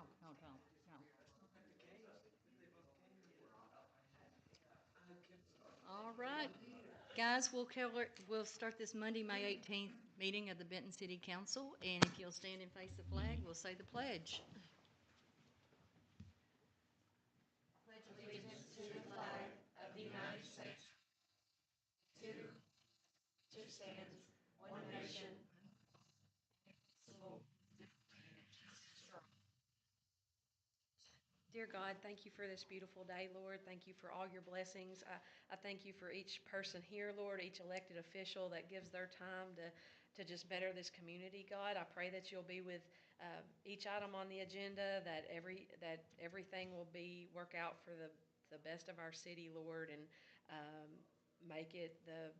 No, no, don't, no. All right, guys, we'll start this Monday, May 18th meeting of the Benton City Council, and if you'll stand and face the flag, we'll say the pledge. Dear God, thank you for this beautiful day, Lord. Thank you for all your blessings. I thank you for each person here, Lord, each elected official that gives their time to just better this community, God. I pray that you'll be with each item on the agenda, that everything will be work out for the best of our city, Lord, and make it the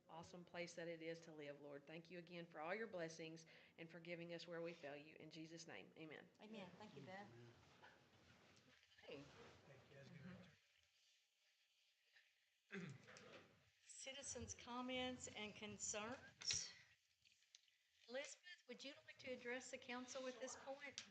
awesome place that it is to live, Lord. Thank you again for all your blessings and for giving us where we fail you. In Jesus' name, amen. Amen. Thank you, Beth. Hey. Citizens' comments and concerns. Elizabeth, would you like to address the council at this point?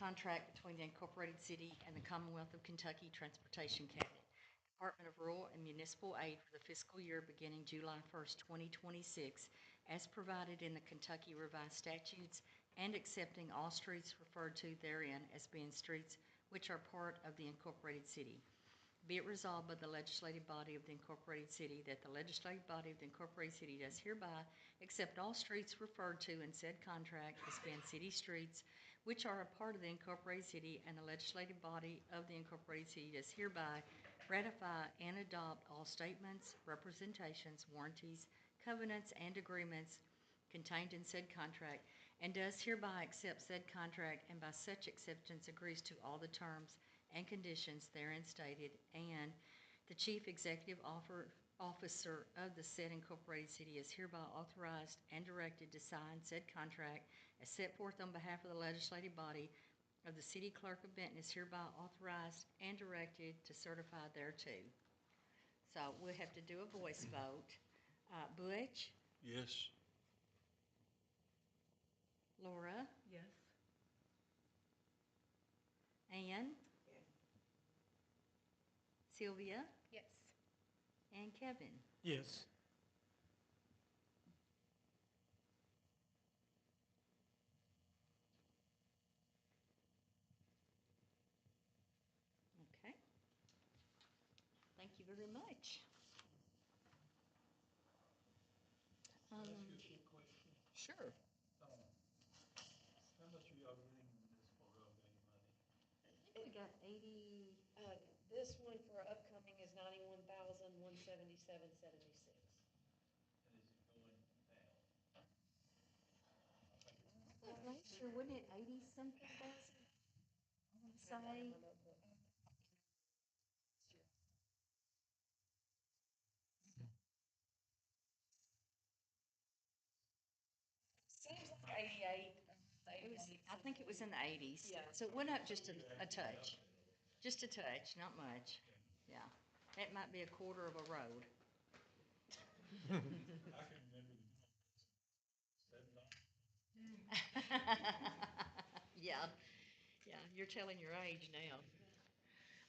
contract between the Incorporated City and the Commonwealth of Kentucky Transportation Cabinet, Department of Rural and Municipal Aid for the fiscal year beginning July 1st, 2026, as provided in the Kentucky Revised Statutes, and accepting all streets referred to therein as being streets which are part of the Incorporated City. Be it resolved by the legislative body of the Incorporated City that the legislative body of the Incorporated City does hereby accept all streets referred to in said contract as being city streets which are a part of the Incorporated City, and the legislative body of the Incorporated City does hereby ratify and adopt all statements, representations, warranties, covenants, and agreements contained in said contract, and does hereby accept said contract, and by such acceptance agrees to all the terms and conditions therein stated, and the chief executive officer of the said Incorporated City is hereby authorized and directed to sign said contract as set forth on behalf of the legislative body of the city clerk of Benton is hereby authorized and directed to certify thereto. So we'll have to do a voice vote. Butch, Yes. Laura, Yes. Ann, Sylvia, Yes. and Kevin. Yes. Okay. Thank you very much. Can I ask you a quick question? Sure. How much are y'all getting municipal road aid money? I think we got 80. This one for upcoming is 91,177.76. And is it going down? Last year, wasn't it 80 something thousand? I want to say. Seems like 88. I think it was in the 80s. Yeah. So it went up just a touch. Just a touch, not much. Yeah. That might be a quarter of a road. I can remember Yeah, yeah, you're telling your age now.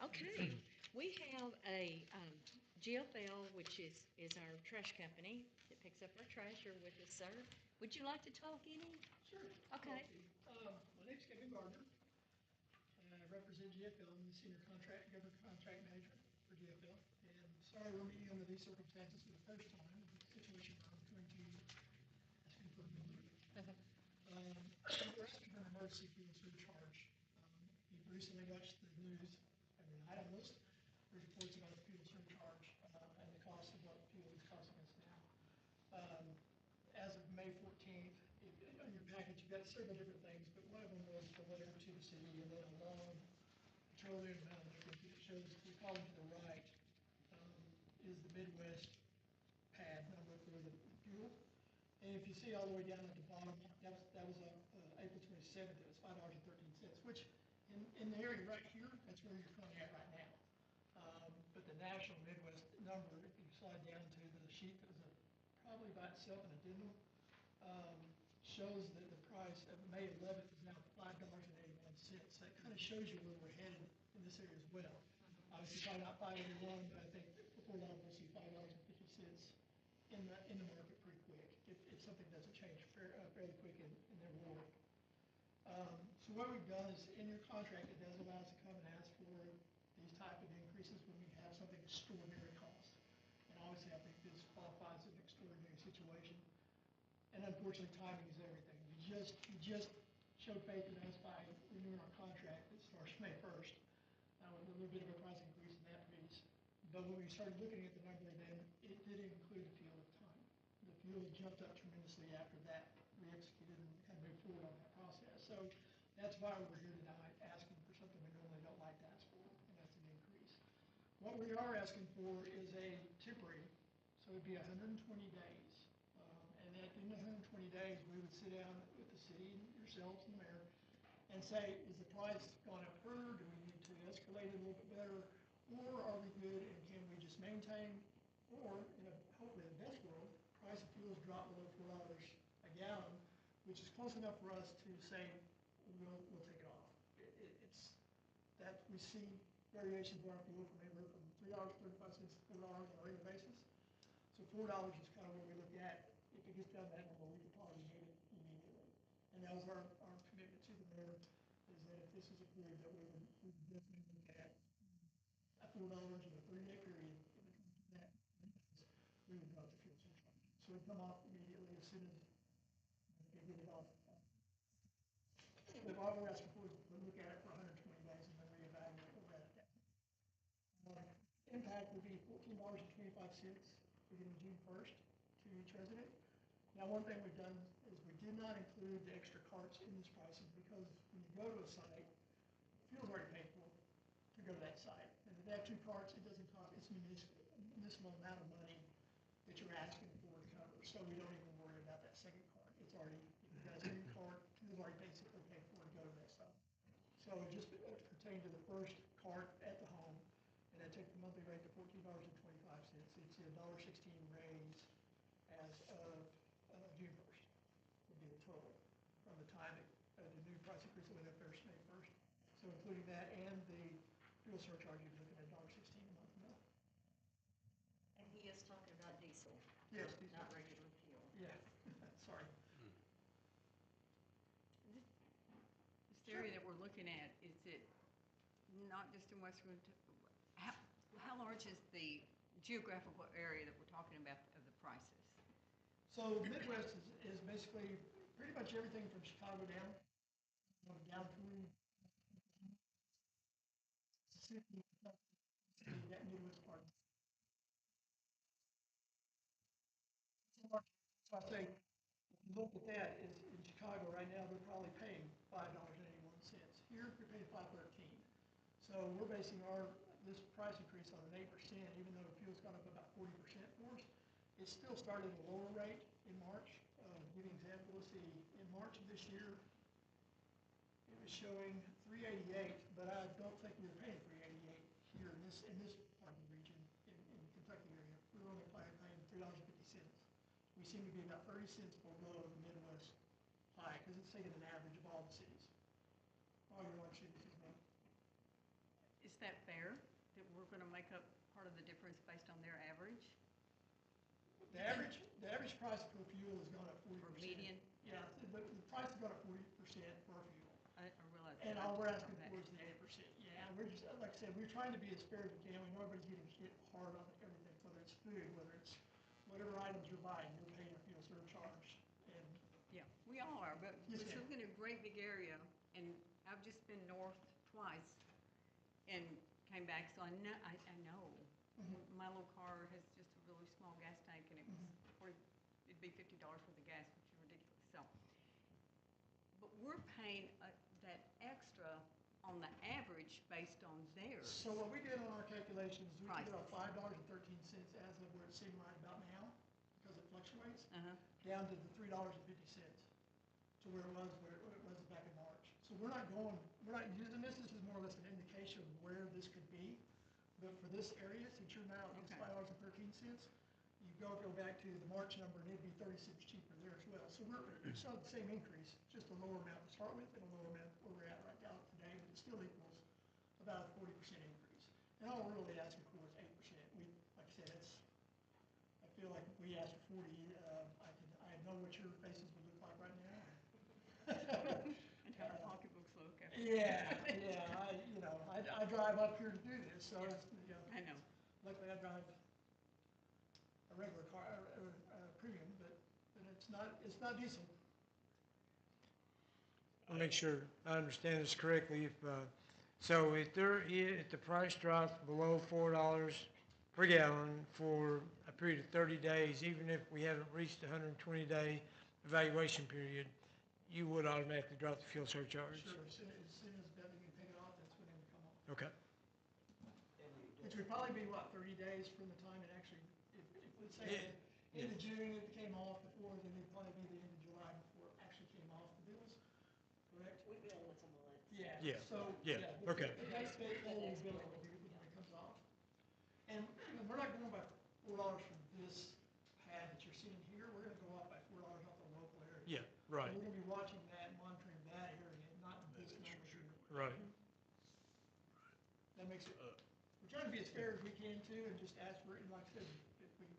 Okay, we have a GFL, which is our trash company that picks up our trash. You're with us, sir. Would you like to talk any? Sure. Okay. My name's Kevin Gardner. I represent GFL. I'm the senior government contract manager for GFL. And sorry we're meeting under these circumstances for the first time. The situation I'm going to ask you for a moment. We're asking for an emergency fuel surcharge. You've recently watched the news, every night almost. There's reports about the fuel surcharge and the cost of what fuel is costing us now. As of May 14th, on your package, you've got several different things, but one of them was the letter to the city, and then a long petroleum amount that shows the column to the right is the Midwest pad number for the fuel. And if you see all the way down at the bottom, that was April 27th, it was $5.13, which in the area right here, that's where you're currently at right now. But the national Midwest number, if you slide down to the sheet that was probably by itself an addendum, shows that the price of May 11th is now $5.81. So that kind of shows you where we're headed in this area as well. Obviously, probably not 5.81, but I think before long we'll see $5.50 in the market pretty quick if something doesn't change fairly quick in their world. So what we've done is in your contract, it does allow us to come and ask for these type of increases when we have something extraordinary cost. And obviously, I think this qualifies as an extraordinary situation. And unfortunately, timing is everything. You just showed faith in us by renewing our contract that starts May 1st. With a little bit of a price increase in that piece. But when we started looking at the number, then it did include the fuel at the time. The fuel jumped up tremendously after that. We executed and kind of moved forward on that process. So that's why we're here tonight asking for something we normally don't like to ask for, and that's an increase. What we are asking for is a temporary, so it'd be 120 days. And that in the 120 days, we would sit down with the city, yourselves, and the mayor, and say, is the price gone up further? Do we need to escalate it a little bit better? Or are we good and can we just maintain? Or, hopefully in the best world, price of fuel has dropped below $4 a gallon, which is close enough for us to say, we'll take it off. that we see variations in our fuel from anywhere from $3.35 to $4 on a regular basis. So $4 is kind of what we look at. If it gets down to that number, we could probably hit it immediately. And that was our commitment to the mayor, is that if this is approved, that we would definitely look at $4 in a 3-day period. If it comes to that, we would drop the fuel surcharge. So it'd come off immediately as soon as we get it off. But all we're asking for is to look at it for 120 days and then reevaluate what we're at that. Impact would be $14.25 beginning June 1st to each resident. Now, one thing we've done is we did not include the extra carts in this pricing because when you go to a site, fuel's already paid for to go to that site. And if they have 2 carts, it doesn't cost, it's a municipal amount of money that you're asking for to cover. So we don't even worry about that second cart. It's already, if you guys have a cart, it's already basically paid for to go to that site. So it just pertained to the first cart at the home, and that take the monthly rate to $14.25. It's a $1.16 raise as of June 1st would be the total from the time the new price increase went up there May 1st. So including that and the fuel surcharge, you're looking at $1.16 a month more. And he is talking about diesel. Yes, Not regular fuel. Yeah, sorry. This area that we're looking at, is it not just in Western, how large is the geographical area that we're talking about of the prices? So Midwest is basically pretty much everything from Chicago down, down through Mississippi, that Midwest part. So I say, if you look at that, in Chicago right now, they're probably paying $5.81. Here, we're paying $5.13. So we're basing this price increase on an 8%, even though the fuel's gone up about 40% for us. It still started at a lower rate in March. Give you an example, let's see, in March of this year, it was showing $3.88, but I don't think we were paying $3.88 here in this part of the region, in the Kentucky area. We were only paying $3.50. We seem to be about 30 cents below the Midwest high, because it's taking an average of all the cities. All your large cities as well. Is that fair, that we're gonna make up part of the difference based on their average? The average price for fuel has gone up 40%. For median? Yeah, the price has gone up 40% for fuel. I realize. And that. all we're asking Okay. for is the 8%. Yeah, we're just, like I said, we're trying to be as fair as we can. We know everybody's getting hit hard on everything, whether it's food, whether it's whatever items you're buying, you're paying a fuel surcharge. And Yeah, we all are, but Yes, we're ma'am. looking at a great big area, and I've just been north twice and came back, so I know. My little car has just a really small gas tank, and it was it'd be $50 for the gas, which is ridiculous, so. But we're paying that extra on the average based on theirs. so what we did on our calculations, we took Prices. about $5.13 as of where it's sitting right about now, because it fluctuates, Uh-huh. down to the $3.50 to where it was back in March. So we're not using this. This is more or less an indication of where this could be. But for this area, since you're now at Okay. $5.13, you go back to the March number, and it'd be 30 cents cheaper there as well. So we saw the same increase, just a lower amount to start with and a lower amount where we're at right now today, but it still equals about a 40% increase. And all we're really asking for is 8%. Like I said, I feel like if we asked for 40, I know what your faces would look like right now. And how our pocketbooks look. Yeah, I drive up here to do this, so it's, I know. luckily I drive a regular car, a premium, but it's not diesel. I'll make sure I understand this correctly. So if the price drops below $4 per gallon for a period of 30 days, even if we haven't reached the 120-day evaluation period, you would automatically drop the fuel surcharge? Sure, as soon as that we can take it off, that's when it would come off. Okay. Which would probably be, 30 days from the time it actually, if let's say, end of June, it came off before, then it'd probably be the end of July before it actually came off the bills, correct? We bill once a month. Yeah. Yeah. So, Yeah, yeah. okay. The next day, bill when it comes off. And we're not going by $4 from this pad that you're seeing here, we're gonna go off by $4 off the local area. Yeah, right, So we're gonna be watching that, monitoring that area, not this number here. right. makes it, we're trying to be as fair as we can too, and just ask for it, and like I said, if we,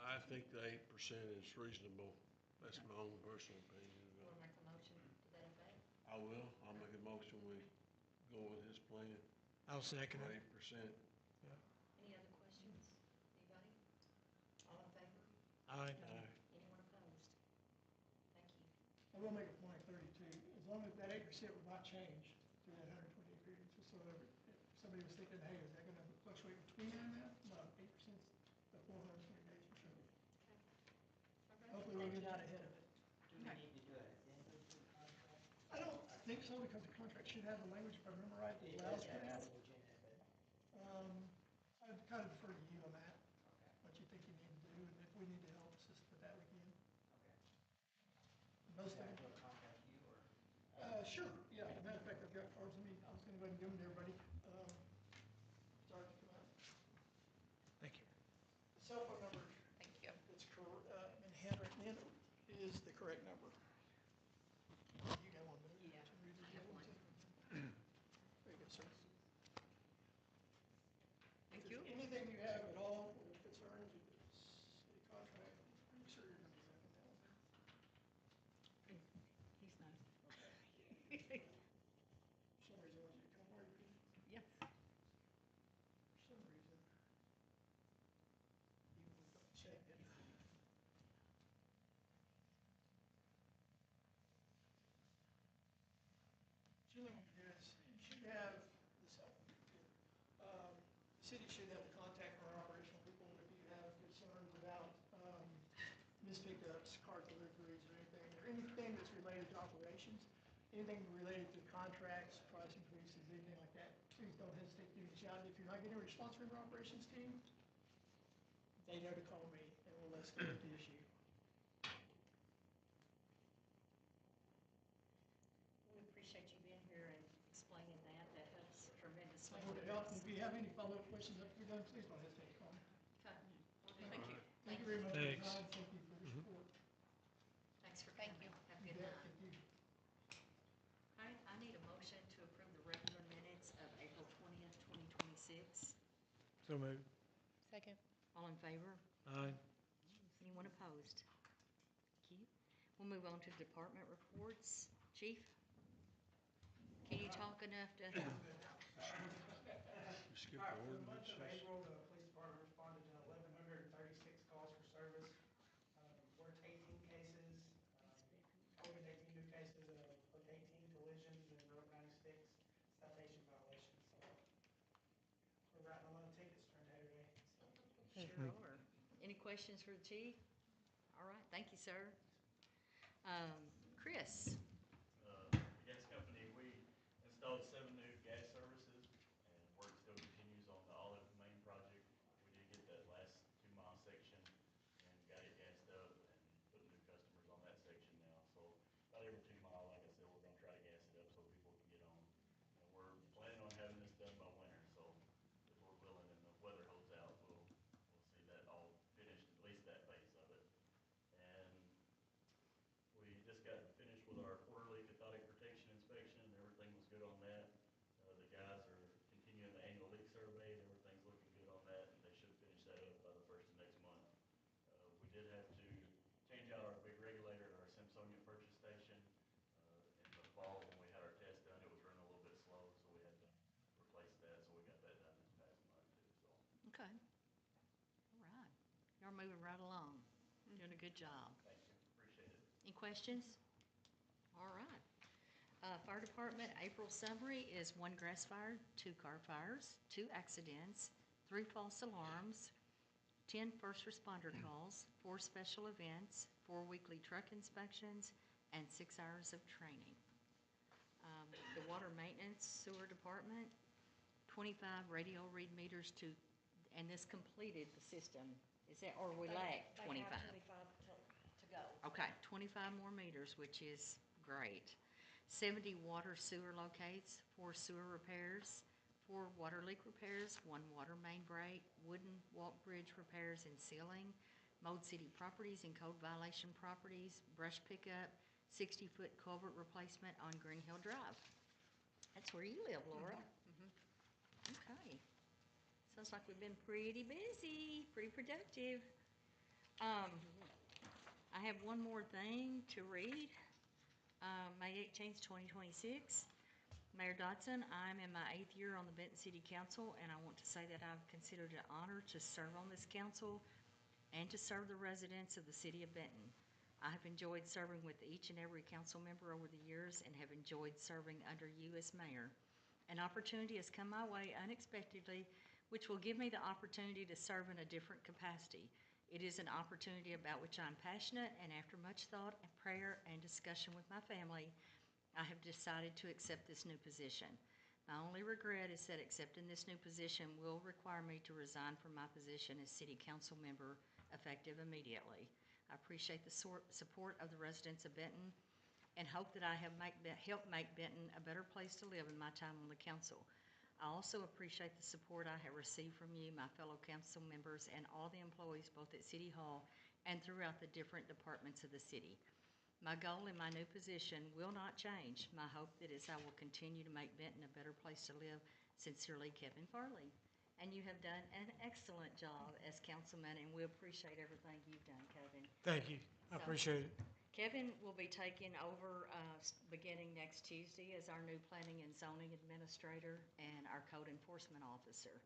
I think the 8% is reasonable. That's my own personal opinion. You want to make a motion to that effect? I will. I'll make a motion. We go with his plan I'll second for it. 8%. Any other questions? Anybody? All in favor? Aye. Anyone opposed? Thank you. I will make a point of 32, as long as that 8% would not change through that 120 day period, so sort of, if somebody was thinking, hey, is that gonna fluctuate between that amount? No, 8% is the 420 days for sure. Hopefully we'll get out ahead of it. Do we need to do an addendum to the contract? I don't think so, because the contract should have the language, if I remember right, that It allows does for have that. language in it, but, I'd kind of defer to you on that, okay, what you think you need to do, and if we need to help assist with that, we can. okay. Most Should of I it, go contact you or? sure, yeah, as a matter of fact, I've got cards, I was gonna go ahead and give them to everybody. Sorry to come out. Thank you. The cell phone number Thank you. that's been handwritten in is the correct number. You got one, don't you? Yeah, Can you read it? I have one. There you go, sir. Thank If you. there's anything you have at all, or concerns with the city contract, I'm sure you're gonna be looking at that one. He's nice. For some reason, I want you to come where you're, Yes. for some reason. Even if I check it. Julie, what you do is, you should have this, the city should have the contact for our operational people if you have concerns about, missed pickups, car deliveries, or anything that's related to operations, anything related to contracts, price increases, anything like that, please don't hesitate to reach out. If you're not getting a response from your operations team, they know to call me, and we'll escalate the issue. We appreciate you being here and explaining that. That helps tremendously. I hope it helps. If you have any follow-up questions after we're done, please don't hesitate to call me. Okay. Thank you. Thank you very much for your Thanks. time. Thank you for your support. Thanks for Thank coming. you. Have a You good bet. night. Thank you. I need a motion to approve the regular minutes of April 20th, 2026. So moved. Second. All in favor? Aye. Anyone opposed? Thank you. We'll move on to department reports. Chief? Can you talk enough to? You skip All right, the for the month of ordinances. April, the police department responded to 1,136 calls for service. Worked 18 cases, opened 18 new cases, booked 18 collisions, and wrote 96 citation violations. So we're writing a lot of tickets during the day. Sure are. Any questions for the chief? All right, thank you, sir. Chris? The gas company, we installed 7 new gas services, and work still continues on the Olive Main project. We did get that last 2-mile section and got it gassed up and put new customers on that section now. So about every 2 mile, like I said, we're gonna try to gas it up so people can get on. And we're planning on having this done by winter, so if we're willing and the weather holds out, we'll see that all finished, at least that phase of it. And we just got finished with our quarterly cathodic protection inspection, and everything was good on that. The guys are continuing the annual leak survey, and everything's looking good on that, and they should finish that up by the first of next month. We did have to change out our big regulator at our Samsonia purchase station. In the fall, when we had our test done, it was running a little bit slow, so we had to replace that, so we got that done this past month too, so. Okay. All right. Y'all moving right along. Doing a good job. Thank you, appreciate it. Any questions? All right. Fire department, April summary is 1 grass fire, 2 car fires, 2 accidents, 3 false alarms, 10 first responder calls, 4 special events, 4 weekly truck inspections, and 6 hours of training. The water maintenance sewer department, 25 radio read meters and this completed the system. Is that, or we lack 25? 25 to go. Okay, 25 more meters, which is great. 70 water sewer locates, 4 sewer repairs, 4 water leak repairs, 1 water main break, wooden walk bridge repairs and sealing, mowed city properties and code violation properties, brush pickup, 60-foot culvert replacement on Green Hill Drive. That's where you live, Laura. Okay. Sounds like we've been pretty busy, pretty productive. I have one more thing to read. May 18th, 2026. Mayor Dodson, I'm in my 8th year on the Benton City Council, and I want to say that I've considered it an honor to serve on this council and to serve the residents of the city of Benton. I have enjoyed serving with each and every council member over the years and have enjoyed serving under you as mayor. An opportunity has come my way unexpectedly, which will give me the opportunity to serve in a different capacity. It is an opportunity about which I'm passionate, and after much thought and prayer and discussion with my family, I have decided to accept this new position. My only regret is that accepting this new position will require me to resign from my position as city council member effective immediately. I appreciate the support of the residents of Benton and hope that I have helped make Benton a better place to live in my time on the council. I also appreciate the support I have received from you, my fellow council members, and all the employees both at City Hall and throughout the different departments of the city. My goal in my new position will not change. My hope that is I will continue to make Benton a better place to live. Sincerely, Kevin Farley. And you have done an excellent job as councilman, and we appreciate everything you've done, Kevin. Thank you. I So- appreciate it. Kevin will be taking over beginning next Tuesday as our new planning and zoning administrator and our code enforcement officer.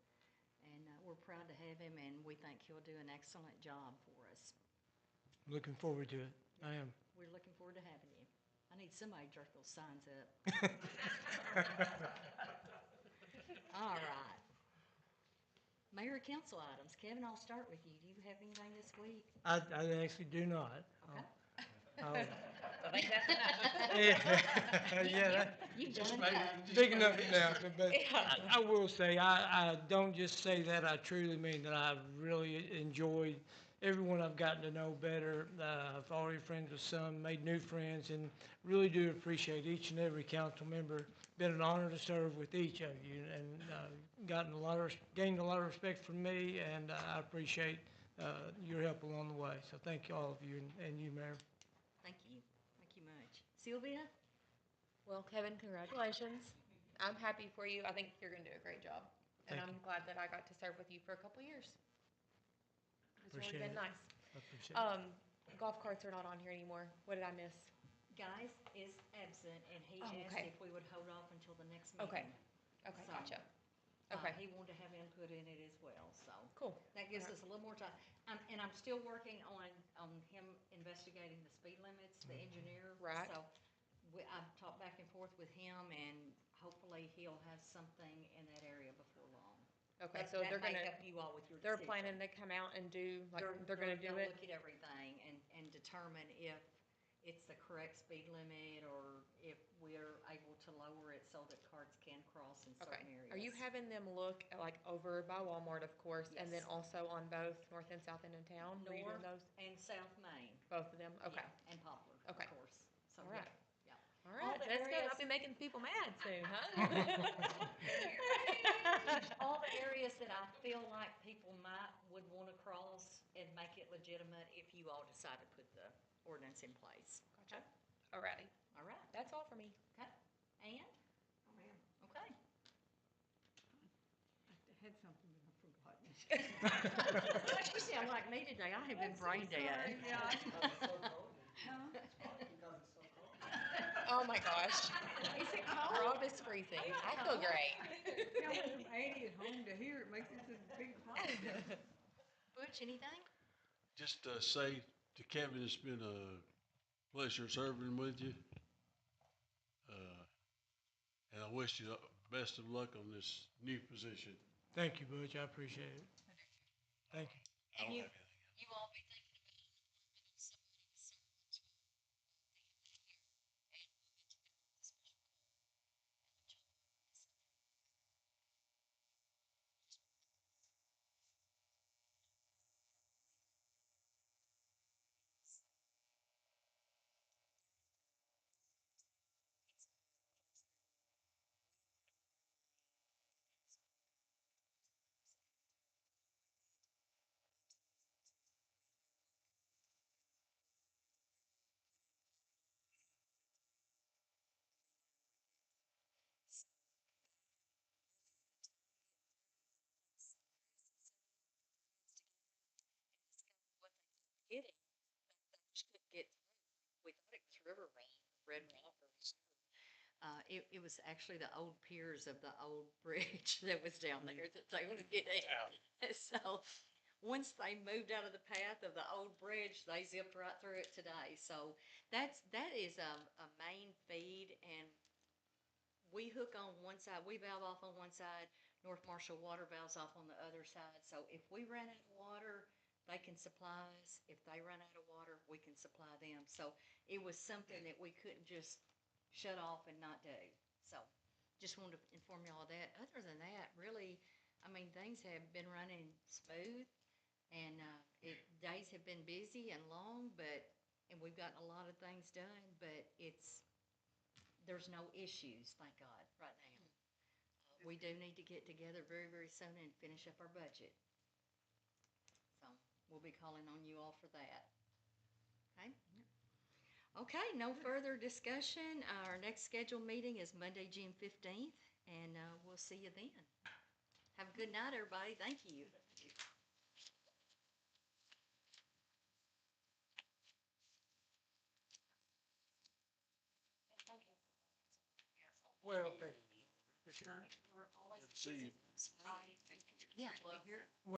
And we're proud to have him, and we think he'll do an excellent job for us. Looking forward to it. I am. We're looking forward to having you. I need somebody to jerk those signs up. All right. Mayor and council items. Kevin, I'll start with you. Do you have anything this week? I actually do not. Okay. Yeah, You've done Just enough. big enough now, but I will say, I don't just say that, I truly mean that I've really enjoyed everyone I've gotten to know better. I've already friends with some, made new friends, and really do appreciate each and every council member. Been an honor to serve with each of you, and gained a lot of respect from me, and I appreciate your help along the way. So thank you, all of you, and you, Mayor. Thank you. Thank you much. Sylvia? Well, Kevin, congratulations. I'm happy for you. I think you're going to do a great job. And Thank I'm glad that I got to serve with you for a couple years. It's really Appreciate been it. nice. I appreciate it. Golf carts are not on here anymore. What did I miss? Guys is absent, and he Oh, asked okay. if we would hold off until the next Okay. meeting. Okay, So, gotcha. Okay, He wanted to have input in it as well, so. cool. That gives Alright. us a little more time. And I'm still working on him investigating the speed limits, the engineer. Right. So I've talked back and forth with him, and hopefully he'll have something in that area before long. Okay, That- so they're That may gonna, help you all with your they're decision. planning to come out and do, like, they're gonna do it? Look at everything and determine if it's the correct speed limit, or if we're able to lower it so that carts can cross in Okay. certain areas. Are you having them look at, like, over by Walmart, of course, and then Yes. also on both north and south end of town? Are you doing North those? and South Main. Both of them? Okay. Yeah, and Poplar, Okay. of course. So, All right. yeah. All right, the that's good. areas- I'll be making people mad soon, huh? All the areas that I feel like people would want to cross and make it legitimate if you all decide to put the ordinance in place. Gotcha. Alrighty, All right, that's all for me. okay. And, Oh, man, okay. I had something, but I forgot. You sound like me today. I have been brain dead. Sorry, yeah, I Oh my gosh. Is it cold? Rob is freezing. I feel great. Yeah, with Annie at home to hear it makes it such a big problem. Butch, anything? Just say to Kevin, it's been a pleasure serving with you. And I wish you the best of luck on this new position. Thank you, Butch. I appreciate it. Thank you. I don't you- have anything else. You all be thinking about an appointment of somebody to serve on the school here, and we'll get together with the special call and the job office. it is. Just couldn't get through. We thought it was River Rock, Red Rock, or it was actually the old piers of the old bridge that was down there that they would get out. So, once they moved out of the path of the old bridge, they zipped right through it today. So that is a main feed, and we hook on one side, we valve off on one side, North Marshall Water valves off on the other side. So if we run out of water, they can supply us. If they run out of water, we can supply them. So it was something that we couldn't just shut off and not do. So just wanted to inform you all of that. Other than that, really, I mean, things have been running smooth, and days have been busy and long, and we've gotten a lot of things done, but there's no issues, thank God, right now. We do need to get together very, very soon and finish up our budget. So we'll be calling on you all for that. Okay? Okay, no further discussion. Our next scheduled meeting is Monday, June 15th, and we'll see you then. Have a good night, everybody. Thank you. Well, thank you. Good to see you. Yeah, here.